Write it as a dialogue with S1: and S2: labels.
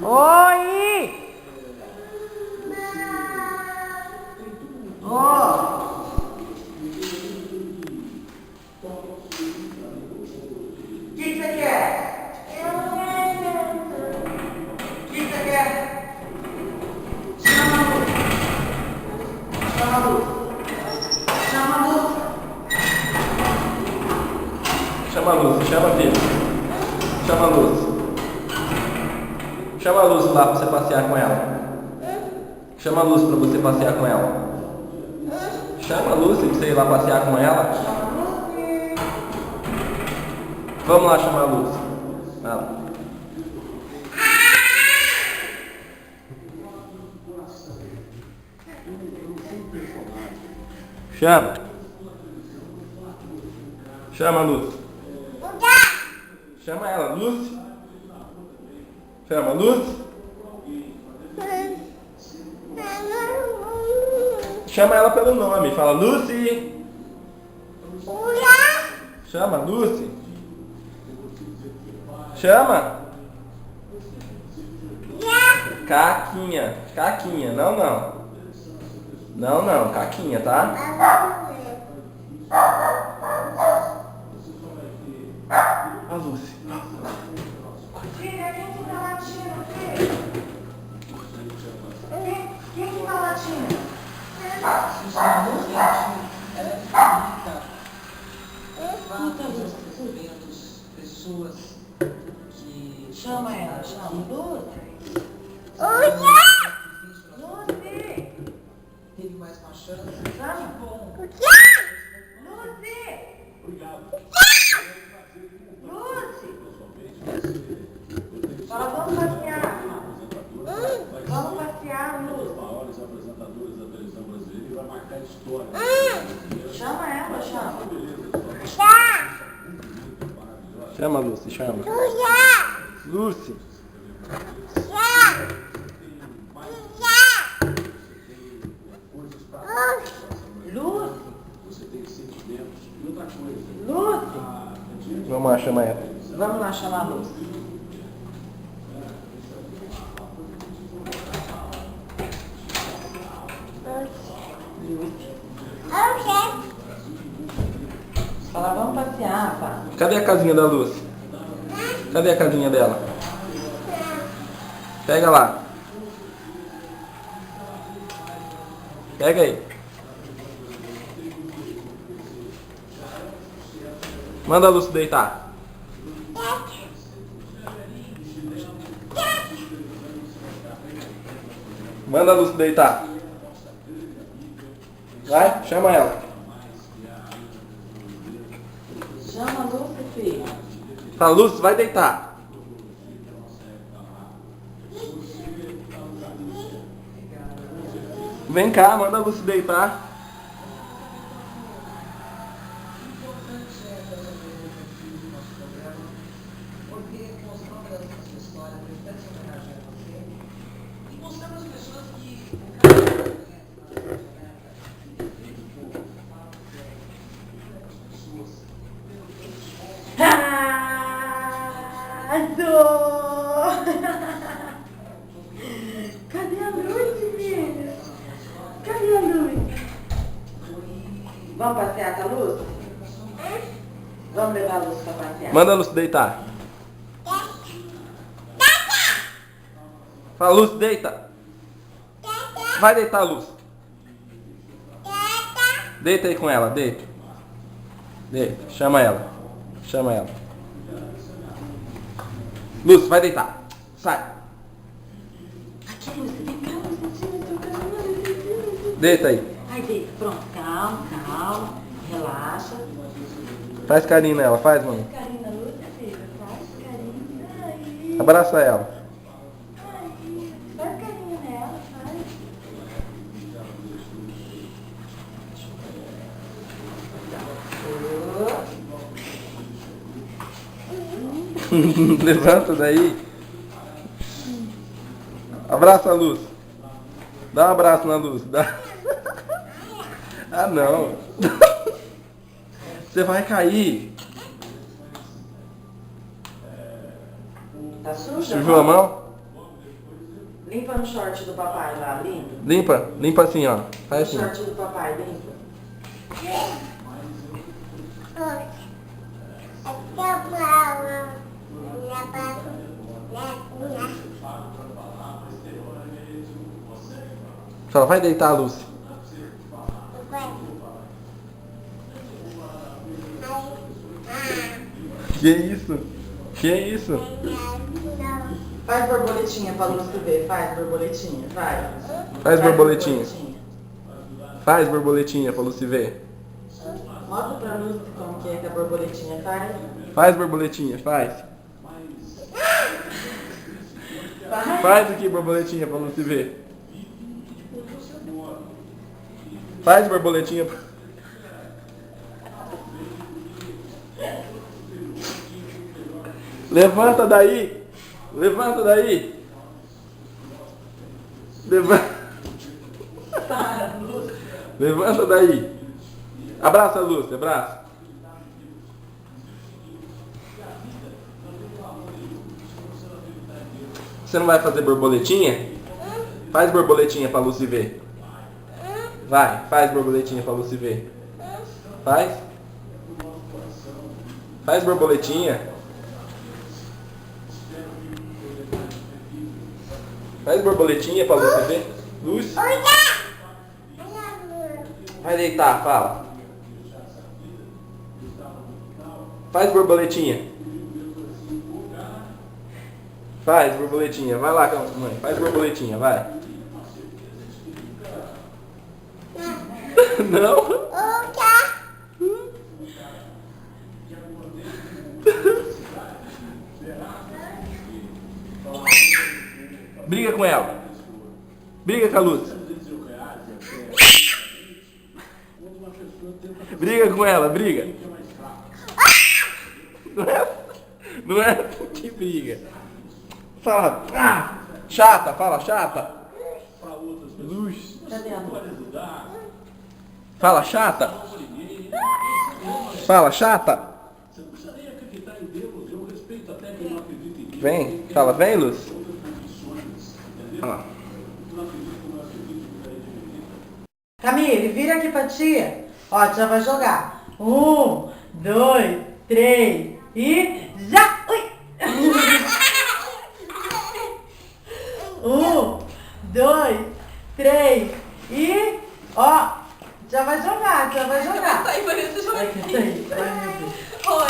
S1: Oi! O que você quer? O que você quer? Chama a Luz. Chama a Luz.
S2: Chama a Luz, chama a filha. Chama a Luz. Chama a Luz lá pra você passear com ela. Chama a Luz pra você passear com ela. Chama a Luz pra você ir lá passear com ela. Vamos lá chamar a Luz. Vai lá. Chama. Chama a Luz. Chama ela, Luz. Chama, Luz. Chama ela pelo nome. Fala, Lucy. Chama, Lucy. Chama. Caquinha. Caquinha. Não, não. Não, não. Caquinha, tá? A Lucy.
S1: Filha, quem que tá latindo, filha? Quem que tá latindo?
S3: Quantas eventos, pessoas que
S1: Chama ela, chama. Luz.
S3: teve mais uma chance,
S1: Chama.
S3: bom.
S1: Fala, vamos passear. Vamos passear, Luz.
S4: Maiores apresentadores da televisão brasileira e vai marcar história.
S1: Chama ela, chama.
S2: Chama a Lucy, chama. Lucy.
S1: Luz.
S4: Você tem sentimentos e outra coisa.
S1: Luz.
S2: Vamos lá chamar ela.
S1: Vamos lá chamar a Luz. Fala, vamos passear, pá.
S2: Cadê a casinha da Luz? Cadê a casinha dela? Pega lá. Pega aí. Manda a Luz deitar. Manda a Luz deitar. Vai, chama ela.
S1: Chama a Luz, filho.
S2: Fala, Luz, vai deitar. Vem cá, manda a Luz deitar.
S3: Porque mostrando essa história, prestando essa homenagem a você e mostrando às pessoas que o cara não
S1: Cadê a Luz, filha? Cadê a Luz? Vamos passear com a Luz? Vamos levar a Luz pra passear?
S2: Manda a Luz deitar. Fala, Luz, deita. Vai deitar, Luz. Deita aí com ela, deita. Deita, chama ela. Chama ela. Luz, vai deitar. Sai.
S1: Aqui, Luz, vem cá, Luz,
S2: Deita aí.
S1: Ai, deita. Pronto, calma, calma. Relaxa.
S2: Faz carinho nela, faz, mano.
S1: Carinho na Luz, filha. Faz carinho. Ai,
S2: Abraça ela.
S1: ai. Faz carinho nela, faz.
S2: Levanta daí. Abraça a Luz. Dá um abraço na Luz. Dá. Ah, não. Você vai cair.
S1: Tá suja?
S2: Sujou a mão?
S1: Limpa no short do papai lá, limpa.
S2: Limpa, limpa assim, ó.
S1: No
S2: Faz assim.
S1: short do papai, limpa.
S2: Fala, vai deitar, Lúcia. Que isso? Que isso?
S1: Faz borboletinha pra Lúcia ver, faz borboletinha, vai.
S2: Faz borboletinha. Faz borboletinha pra Lúcia ver.
S1: Mostra pra Lúcia como que a borboletinha faz.
S2: Faz borboletinha, faz.
S1: Vai.
S2: Faz aqui borboletinha pra Lúcia ver. Faz borboletinha. Levanta daí. Levanta daí. Levanta. Levanta daí. Abraça a Lúcia, abraça. Você não vai fazer borboletinha? Faz borboletinha pra Lúcia ver. Vai, faz borboletinha pra Lúcia ver. Faz. Faz borboletinha. Faz borboletinha pra Lúcia ver. Lúcia. Vai deitar, fala. Faz borboletinha. Faz borboletinha. Vai lá, mãe. Faz borboletinha, vai. Não? Briga com ela. Briga com a Lúcia. Briga com ela, briga. Não é que briga. Fala, chata, fala, chata. Luz.
S1: Cadê a Lúcia?
S2: Fala, chata. Fala, chata.
S4: Você não precisa nem acreditar em Deus. Eu respeito até quem não acredita em Deus.
S2: Vem, fala, vem, Luz. Olha lá.
S1: Camille, vira aqui pra tia. Ó, a tia vai jogar. 1, 2, 3 e já! Ui! 1, 2, 3 e ó! Já vai jogar, já vai jogar.
S5: Tá aí, Vanessa, joga
S1: Ai,
S5: aqui.
S1: que tá aí. Ai, meu Deus.
S5: Oi.